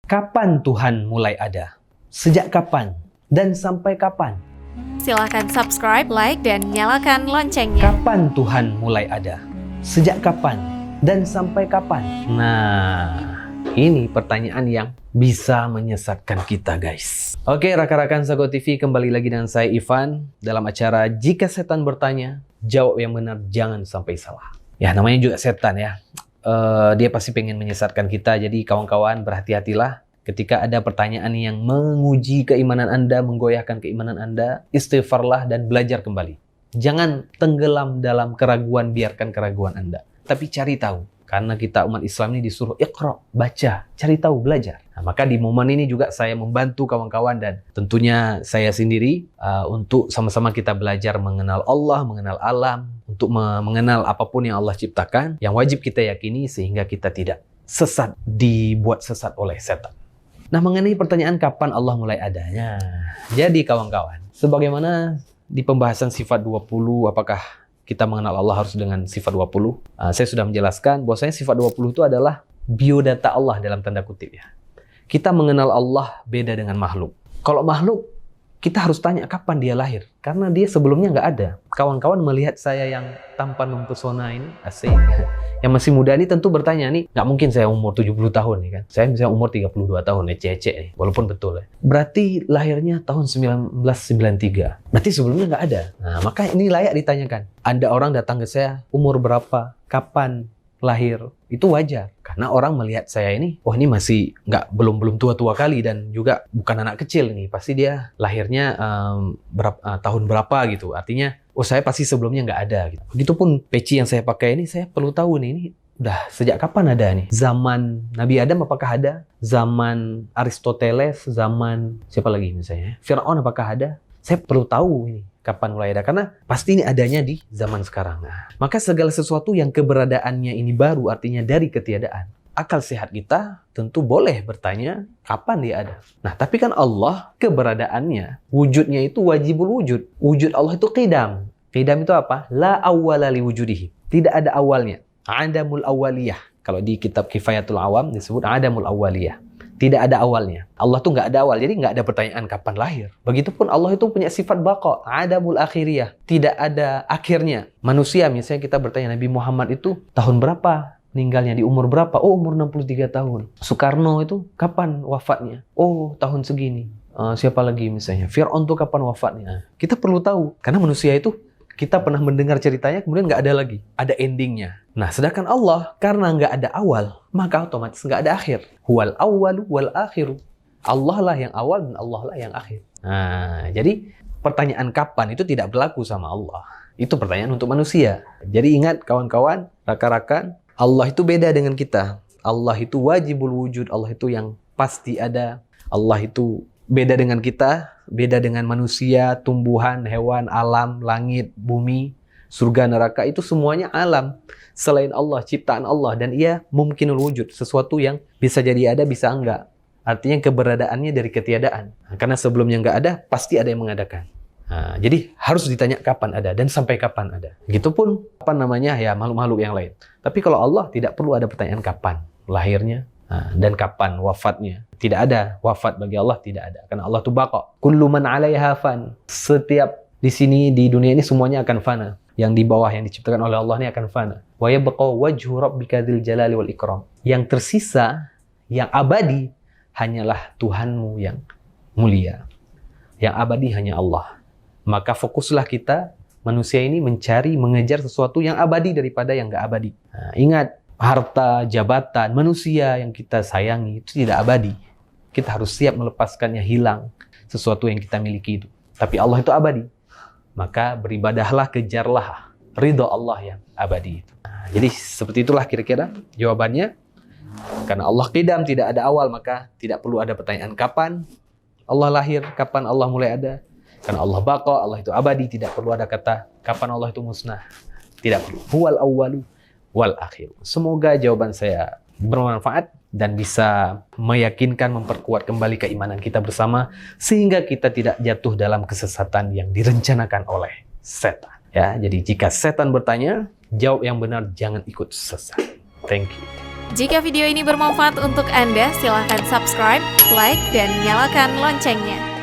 Kapan Tuhan mulai ada? Sejak kapan? Dan sampai kapan? Silahkan subscribe, like, dan nyalakan loncengnya. Kapan Tuhan mulai ada? Sejak kapan? Dan sampai kapan? Nah, ini pertanyaan yang bisa menyesatkan kita, guys. Oke, rakan-rakan Sago TV, kembali lagi dengan saya Ivan dalam acara Jika Setan Bertanya, Jawab yang Benar, Jangan Sampai Salah. Ya, namanya juga setan ya. Dia pasti pengen menyesatkan kita, jadi kawan-kawan berhati-hatilah ketika ada pertanyaan yang menguji keimanan Anda, menggoyahkan keimanan Anda, istighfarlah dan belajar kembali. Jangan tenggelam dalam keraguan, biarkan keraguan Anda. Tapi cari tahu, karena kita umat Islam ini disuruh iqra, baca, cari tahu, belajar. Nah, maka di momen ini juga saya membantu kawan-kawan dan tentunya saya sendiri untuk sama-sama kita belajar mengenal Allah, mengenal alam, untuk mengenal apapun yang Allah ciptakan, yang wajib kita yakini sehingga kita tidak sesat, dibuat sesat oleh setan. Nah, mengenai pertanyaan kapan Allah mulai adanya. Jadi kawan-kawan, sebagaimana di pembahasan sifat 20, apakah kita mengenal Allah harus dengan sifat 20? Saya sudah menjelaskan bahwasanya sifat 20 itu adalah biodata Allah dalam tanda kutip ya. Kita mengenal Allah beda dengan makhluk. Kalau makhluk, kita harus tanya kapan dia lahir. Karena dia sebelumnya nggak ada. Kawan-kawan melihat saya yang tampan mempesona ini, asik. Yang masih muda ini tentu bertanya nih, nggak mungkin saya umur 70 tahun nih kan. Saya misalnya umur 32 tahun, ecek nih. Walaupun betul ya. Berarti lahirnya tahun 1993. Berarti sebelumnya nggak ada. Nah, maka ini layak ditanyakan. Ada orang datang ke saya, umur berapa, kapan lahir, itu wajar. Karena orang melihat saya ini, oh ini masih belum tua-tua kali dan juga bukan anak kecil nih. Pasti dia lahirnya tahun berapa gitu. Artinya, oh saya pasti sebelumnya nggak ada. Gitu. Begitupun peci yang saya pakai ini, saya perlu tahu nih, ini udah sejak kapan ada nih? Zaman Nabi Adam apakah ada? Zaman Aristoteles, zaman siapa lagi misalnya? Fir'aun apakah ada? Saya perlu tahu ini. Kapan mulai ada? Karena pasti ini adanya di zaman sekarang. Nah, maka segala sesuatu yang keberadaannya ini baru, artinya dari ketiadaan. Akal sehat kita tentu boleh bertanya kapan dia ada. Nah, tapi kan Allah keberadaannya, wujudnya itu wajibul wujud. Wujud Allah itu qidam. Qidam itu apa? La awwala li wujudihi. Tidak ada awalnya. Adamul awwaliyah. Kalau di kitab Kifayatul Awam disebut adamul awwaliyah. Tidak ada awalnya. Allah tuh nggak ada awal, jadi nggak ada pertanyaan kapan lahir. Begitupun Allah itu punya sifat baqa, adamul akhiriyah. Tidak ada akhirnya. Manusia, misalnya kita bertanya Nabi Muhammad itu tahun berapa meninggalnya, di umur berapa? Oh, umur 63 tahun. Soekarno itu kapan wafatnya? Oh, tahun segini. Siapa lagi misalnya? Fir'aun tuh kapan wafatnya? Kita perlu tahu, karena manusia itu kita pernah mendengar ceritanya, kemudian nggak ada lagi. Ada endingnya. Nah, sedangkan Allah, karena nggak ada awal, maka otomatis nggak ada akhir. Huwal awwalu wal akhiru. Allah lah yang awal dan Allah lah yang akhir. Nah, jadi pertanyaan kapan itu tidak berlaku sama Allah. Itu pertanyaan untuk manusia. Jadi ingat kawan-kawan, rakan-rakan, Allah itu beda dengan kita. Allah itu wajibul wujud, Allah itu yang pasti ada. Allah itu beda dengan kita, beda dengan manusia, tumbuhan, hewan, alam, langit, bumi, surga, neraka, itu semuanya alam. Selain Allah, ciptaan Allah. Dan ia mumkinul wujud. Sesuatu yang bisa jadi ada, bisa enggak. Artinya keberadaannya dari ketiadaan. Nah, karena sebelumnya enggak ada, pasti ada yang mengadakan. Nah, jadi harus ditanya kapan ada dan sampai kapan ada. Begitupun apa namanya ya makhluk-makhluk yang lain. Tapi kalau Allah tidak perlu ada pertanyaan kapan lahirnya dan kapan wafatnya. Tidak ada wafat bagi Allah, tidak ada. Karena Allah itu baqa. Kullu man 'alaiha fan. Setiap di sini di dunia ini semuanya akan fana. Yang di bawah yang diciptakan oleh Allah ini akan fana. Wa yabqa wajhu rabbika dzil jalali wal ikram. Yang tersisa, yang abadi hanyalah Tuhanmu yang mulia. Yang abadi hanya Allah. Maka fokuslah kita manusia ini mencari, mengejar sesuatu yang abadi daripada yang enggak abadi. Nah, ingat, harta, jabatan, manusia yang kita sayangi itu tidak abadi. Kita harus siap melepaskannya, hilang sesuatu yang kita miliki itu. Tapi Allah itu abadi. Maka beribadahlah, kejarlah ridho Allah yang abadi itu. Nah, jadi seperti itulah kira-kira jawabannya. Karena Allah qidam, tidak ada awal, maka tidak perlu ada pertanyaan kapan Allah lahir, kapan Allah mulai ada. Karena Allah baqa, Allah itu abadi, tidak perlu ada kata kapan Allah itu musnah. Tidak perlu. Huwal awwalu wal akhir. Semoga jawaban saya bermanfaat dan bisa meyakinkan, memperkuat kembali keimanan kita bersama sehingga kita tidak jatuh dalam kesesatan yang direncanakan oleh setan. Ya, jadi jika setan bertanya, jawab yang benar, jangan ikut sesat. Thank you. Jika video ini bermanfaat untuk Anda, silahkan subscribe, like, dan nyalakan loncengnya.